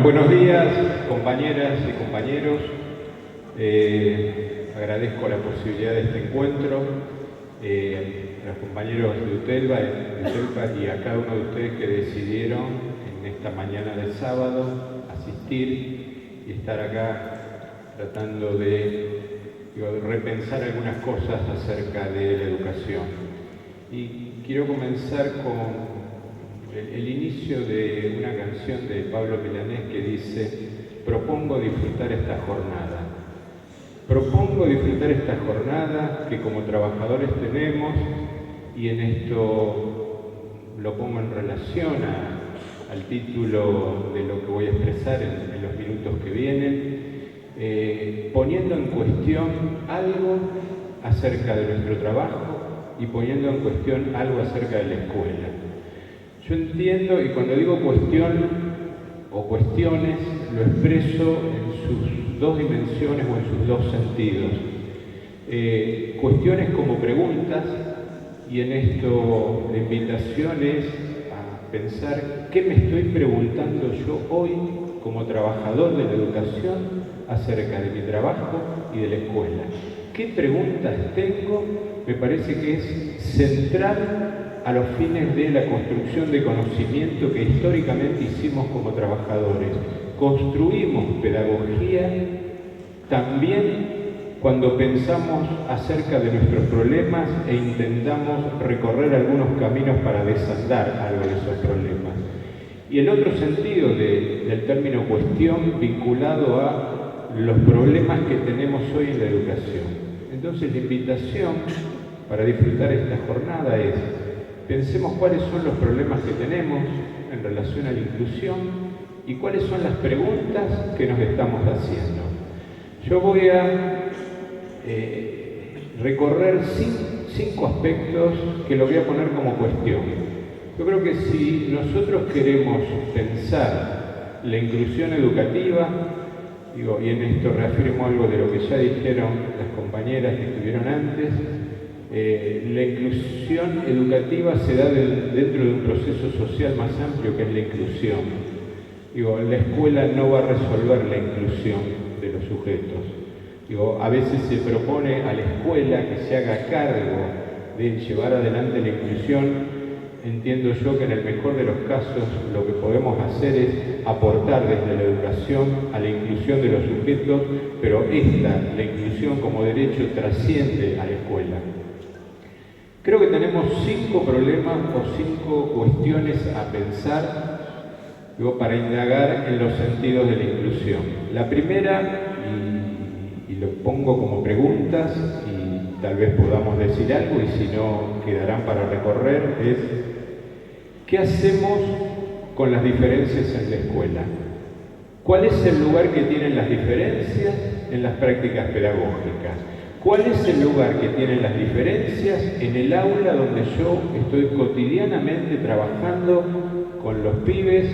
buenos días, compañeras y compañeros. Agradezco la posibilidad de este encuentro a los compañeros de UTELVA y a cada uno de ustedes que decidieron en esta mañana de sábado asistir y estar acá tratando de repensar algunas cosas acerca de la educación. Y quiero comenzar con el inicio de una canción de Pablo Milanés que dice: propongo disfrutar esta jornada. Propongo disfrutar esta jornada que como trabajadores tenemos, y en esto lo pongo en relación al título de lo que voy a expresar en los minutos que vienen, poniendo en cuestión algo acerca de nuestro trabajo y poniendo en cuestión algo acerca de la escuela. Yo entiendo, y cuando digo cuestión o cuestiones, lo expreso en sus dos dimensiones o en sus dos sentidos. Cuestiones como preguntas, y en esto la invitación es a pensar qué me estoy preguntando yo hoy como trabajador de la educación acerca de mi trabajo y de la escuela. ¿Qué preguntas tengo? Me parece que es central a los fines de la construcción de conocimiento que históricamente hicimos como trabajadores. Construimos pedagogía también cuando pensamos acerca de nuestros problemas e intentamos recorrer algunos caminos para desandar algo de esos problemas. Y el otro sentido del término cuestión vinculado a los problemas que tenemos hoy en la educación. Entonces la invitación para disfrutar esta jornada es: pensemos cuáles son los problemas que tenemos en relación a la inclusión y cuáles son las preguntas que nos estamos haciendo. Yo voy a recorrer cinco aspectos que lo voy a poner como cuestión. Yo creo que si nosotros queremos pensar la inclusión educativa, y en esto reafirmo algo de lo que ya dijeron las compañeras que estuvieron antes, la inclusión educativa se da dentro de un proceso social más amplio que es la inclusión. La escuela no va a resolver la inclusión de los sujetos. A veces se propone a la escuela que se haga cargo de llevar adelante la inclusión. Entiendo yo que en el mejor de los casos lo que podemos hacer es aportar desde la educación a la inclusión de los sujetos, pero la inclusión como derecho, trasciende a la escuela. Creo que tenemos 5 problemas o 5 cuestiones a pensar para indagar en los sentidos de la inclusión. La primera, y lo pongo como preguntas, y tal vez podamos decir algo, y si no quedarán para recorrer, es: ¿qué hacemos con las diferencias en la escuela? ¿Cuál es el lugar que tienen las diferencias en las prácticas pedagógicas? ¿Cuál es el lugar que tienen las diferencias en el aula donde yo estoy cotidianamente trabajando con los pibes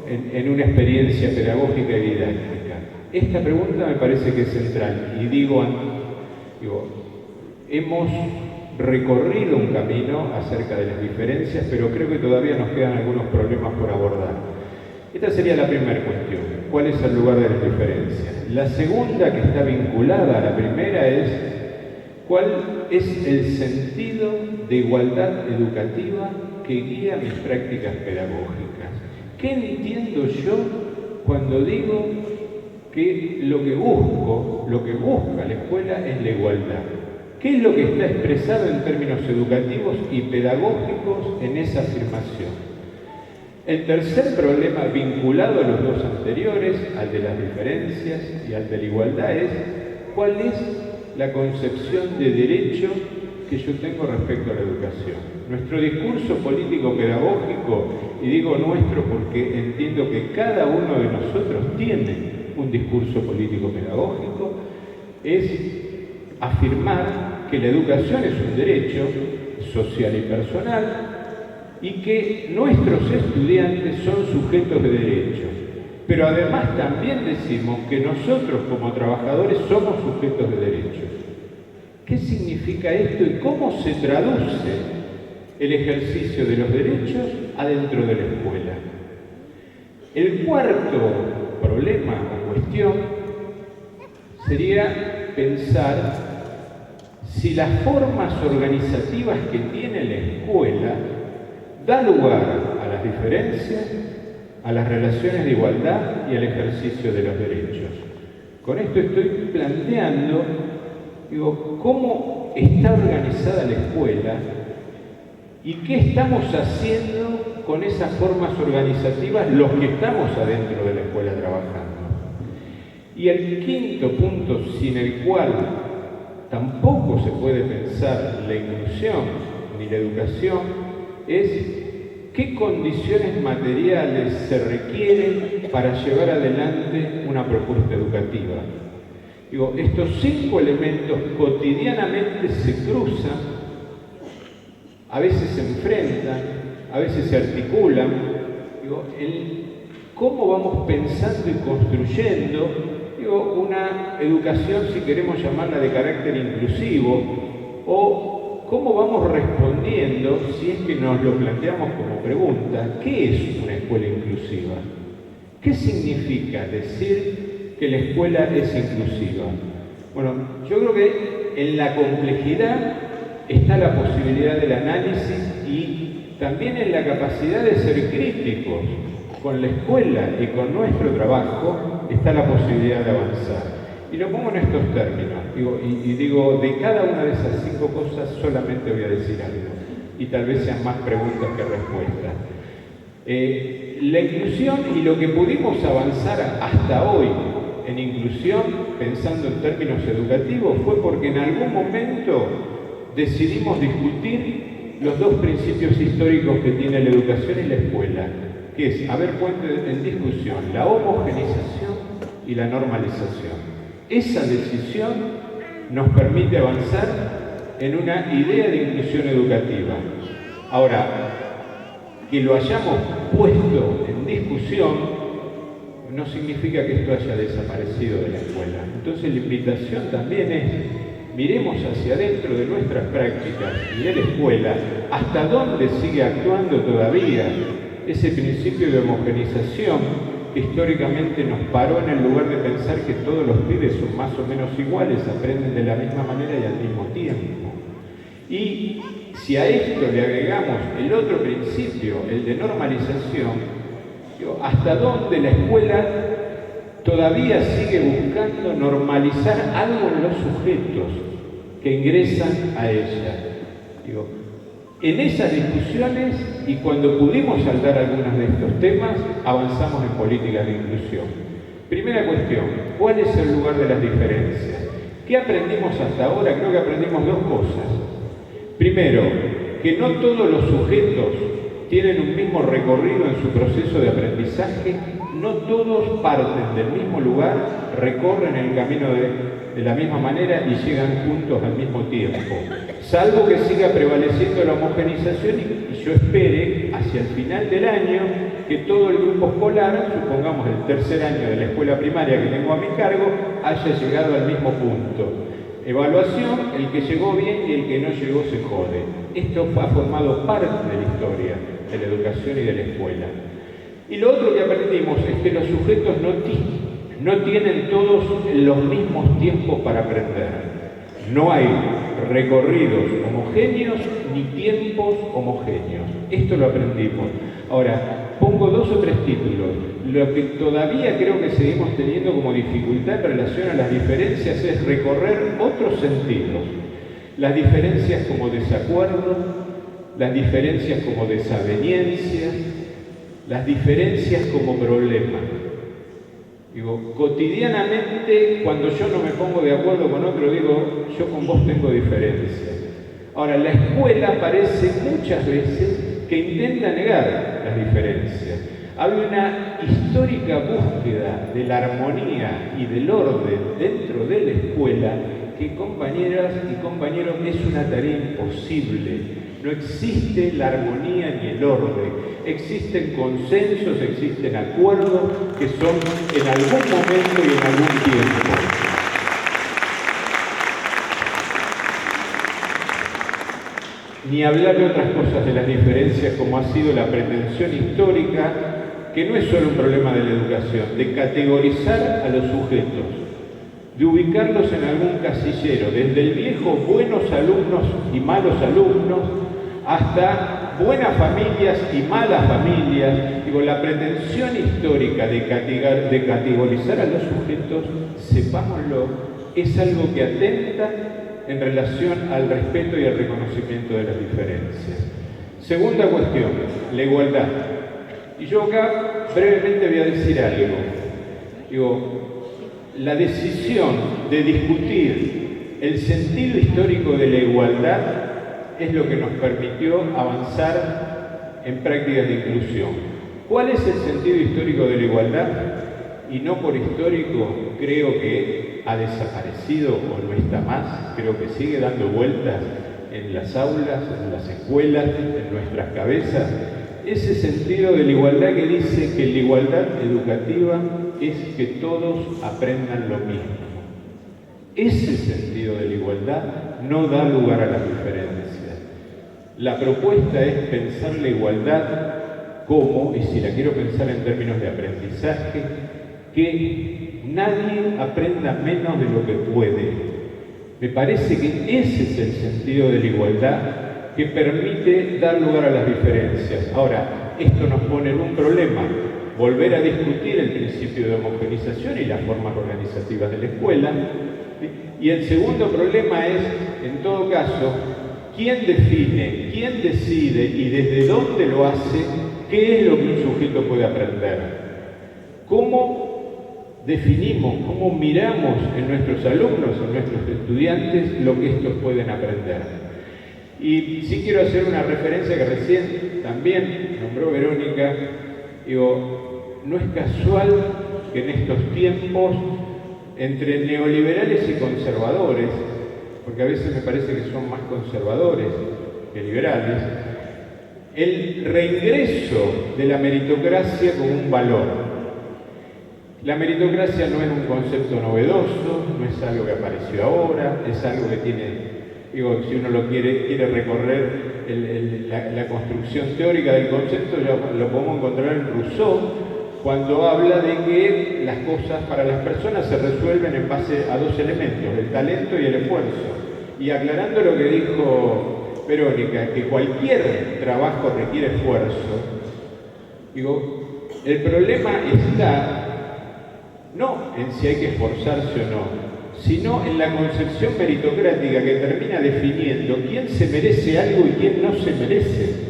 en una experiencia pedagógica y didáctica? Esta pregunta me parece que es central, y hemos recorrido un camino acerca de las diferencias, pero creo que todavía nos quedan algunos problemas por abordar. Esta sería la primera cuestión: ¿cuál es el lugar de las diferencias? La segunda, que está vinculada a la primera, es: ¿cuál es el sentido de igualdad educativa que guía mis prácticas pedagógicas? ¿Qué entiendo yo cuando digo que lo que busca la escuela es la igualdad? ¿Qué es lo que está expresado en términos educativos y pedagógicos en esa afirmación? El tercer problema, vinculado a los dos anteriores, al de las diferencias y al de la igualdad, es: ¿cuál es la concepción de derecho que yo tengo respecto a la educación? Nuestro discurso político-pedagógico, y digo nuestro porque entiendo que cada uno de nosotros tiene un discurso político-pedagógico, es afirmar que la educación es un derecho social y personal, y que nuestros estudiantes son sujetos de derechos. Pero además también decimos que nosotros como trabajadores somos sujetos de derechos. ¿Qué significa esto y cómo se traduce el ejercicio de los derechos adentro de la escuela? El cuarto problema o cuestión sería pensar si las formas organizativas que tiene la escuela da lugar a las diferencias, a las relaciones de igualdad y al ejercicio de los derechos. Con esto estoy planteando, cómo está organizada la escuela y qué estamos haciendo con esas formas organizativas los que estamos adentro de la escuela trabajando. Y el quinto punto, sin el cual tampoco se puede pensar la inclusión ni la educación, es qué condiciones materiales se requieren para llevar adelante una propuesta educativa. Estos 5 elementos cotidianamente se cruzan, a veces se enfrentan, a veces se articulan. ¿Cómo vamos pensando y construyendo una educación, si queremos llamarla de carácter inclusivo, o cómo vamos respondiendo, si es que nos lo planteamos como pregunta, ¿qué es una escuela inclusiva? ¿Qué significa decir que la escuela es inclusiva? Bueno, yo creo que en la complejidad está la posibilidad del análisis y también en la capacidad de ser críticos con la escuela y con nuestro trabajo está la posibilidad de avanzar. Y lo pongo en estos términos, digo, de cada una de esas 5 cosas solamente voy a decir algo, y tal vez sean más preguntas que respuestas. La inclusión y lo que pudimos avanzar hasta hoy en inclusión, pensando en términos educativos, fue porque en algún momento decidimos discutir los 2 principios históricos que tiene la educación y la escuela, que es haber puesto en discusión la homogeneización y la normalización. Esa decisión nos permite avanzar en una idea de inclusión educativa. Ahora, que lo hayamos puesto en discusión no significa que esto haya desaparecido de la escuela. Entonces la invitación también es, miremos hacia adentro de nuestras prácticas y de la escuela, hasta dónde sigue actuando todavía ese principio de homogeneización que históricamente nos paró en el lugar de pensar que todos los pibes son más o menos iguales, aprenden de la misma manera y al mismo tiempo. Y si a esto le agregamos el otro principio, el de normalización, hasta dónde la escuela todavía sigue buscando normalizar algo en los sujetos que ingresan a ella. En esas discusiones y cuando pudimos saldar algunos de estos temas, avanzamos en políticas de inclusión. Primera cuestión, ¿cuál es el lugar de las diferencias? ¿Qué aprendimos hasta ahora? Creo que aprendimos 2 cosas. Primero, que no todos los sujetos tienen un mismo recorrido en su proceso de aprendizaje, no todos parten del mismo lugar, recorren el camino de la misma manera y llegan juntos al mismo tiempo. Salvo que siga prevaleciendo la homogeneización y yo espere hacia el final del año que todo el grupo escolar, supongamos el 3er año de la escuela primaria que tengo a mi cargo, haya llegado al mismo punto. Evaluación, el que llegó bien y el que no llegó se jode. Esto ha formado parte de la historia de la educación y de la escuela. Y lo otro que aprendimos es que los sujetos no tienen todos los mismos tiempos para aprender. No hay recorridos homogéneos ni tiempos homogéneos. Esto lo aprendimos. Ahora, pongo 2 o 3 títulos. Lo que todavía creo que seguimos teniendo como dificultad en relación a las diferencias es recorrer otros sentidos. Las diferencias como desacuerdo, las diferencias como desaveniencia, las diferencias como problema. Cotidianamente, cuando yo no me pongo de acuerdo con otro, digo, yo con vos tengo diferencia. Ahora, la escuela parece muchas veces que intenta negar las diferencias. Hay una histórica búsqueda de la armonía y del orden dentro de la escuela que, compañeras y compañeros, es una tarea imposible. No existe la armonía ni el orden. Existen consensos, existen acuerdos que son en algún momento y en algún tiempo. Ni hablar de otras cosas de las diferencias como ha sido la pretensión histórica que no es solo un problema de la educación, de categorizar a los sujetos, de ubicarlos en algún casillero, desde el viejo buenos alumnos y malos alumnos, hasta buenas familias y malas familias. Digo, la pretensión histórica de categorizar a los sujetos, sepámoslo, es algo que atenta en relación al respeto y al reconocimiento de las diferencias. Segunda cuestión, la igualdad. Y yo acá brevemente voy a decir algo. Digo, la decisión de discutir el sentido histórico de la igualdad es lo que nos permitió avanzar en prácticas de inclusión. ¿Cuál es el sentido histórico de la igualdad? Y no por histórico creo que ha desaparecido o no está más, creo que sigue dando vueltas en las aulas, en las escuelas, en nuestras cabezas. Ese sentido de la igualdad que dice que la igualdad educativa es que todos aprendan lo mismo. Ese sentido de la igualdad no da lugar a las diferencias. La propuesta es pensar la igualdad como, y si la quiero pensar en términos de aprendizaje, que nadie aprenda menos de lo que puede. Me parece que ese es el sentido de la igualdad que permite dar lugar a las diferencias. Ahora, esto nos pone en un problema, volver a discutir el principio de homogenización y las formas organizativas de la escuela. Y el segundo problema es, en todo caso, quién define, quién decide y desde dónde lo hace, qué es lo que un sujeto puede aprender. ¿Cómo definimos, cómo miramos en nuestros alumnos, en nuestros estudiantes, lo que estos pueden aprender? Y sí quiero hacer una referencia que recién también nombró Verónica. Digo, no es casual que en estos tiempos, entre neoliberales y conservadores, porque a veces me parece que son más conservadores que liberales, el reingreso de la meritocracia como un valor. La meritocracia no es un concepto novedoso, no es algo que apareció ahora, es algo que tiene, digo, si uno lo quiere recorrer la construcción teórica del concepto, lo podemos encontrar en Rousseau, cuando habla de que las cosas para las personas se resuelven en base a dos elementos, el talento y el esfuerzo. Y aclarando lo que dijo Verónica, que cualquier trabajo requiere esfuerzo, digo, el problema está no en si hay que esforzarse o no, sino en la concepción meritocrática que termina definiendo quién se merece algo y quién no se merece.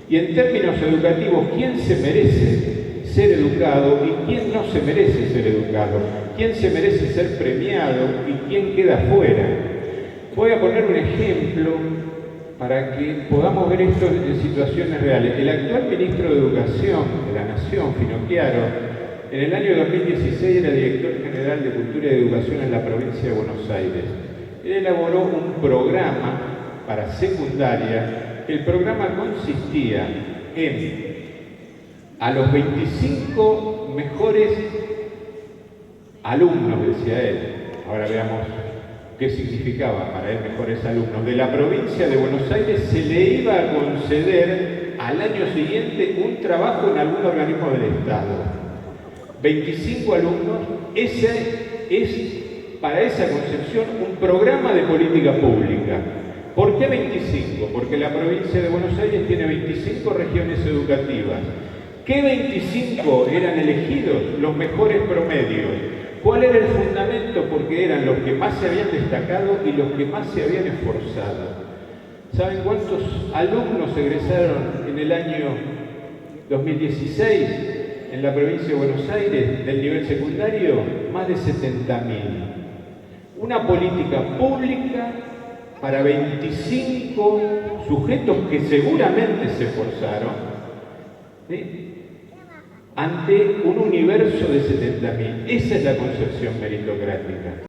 Y en términos educativos, quién se merece ser educado y quién no se merece ser educado, quién se merece ser premiado y quién queda fuera. Voy a poner un ejemplo para que podamos ver esto en situaciones reales. El actual ministro de Educación de la Nación, Finocchiaro, en el año 2016 era director general de Cultura y Educación en la provincia de Buenos Aires. Él elaboró un programa para secundaria. El programa consistía en, a los 25 mejores alumnos, decía él, ahora veamos qué significaba para él mejores alumnos, de la provincia de Buenos Aires, se le iba a conceder al año siguiente un trabajo en algún organismo del Estado. 25 alumnos, ese es para esa concepción un programa de política pública. ¿Por qué 25? Porque la provincia de Buenos Aires tiene 25 regiones educativas. ¿Qué 25 eran elegidos? Los mejores promedios. ¿Cuál era el fundamento? Porque eran los que más se habían destacado y los que más se habían esforzado. ¿Saben cuántos alumnos egresaron en el año 2016 en la provincia de Buenos Aires del nivel secundario? Más de 70.000. Una política pública para 25 sujetos que seguramente se esforzaron, ¿sí?, ante un universo de 70.000. Esa es la concepción meritocrática.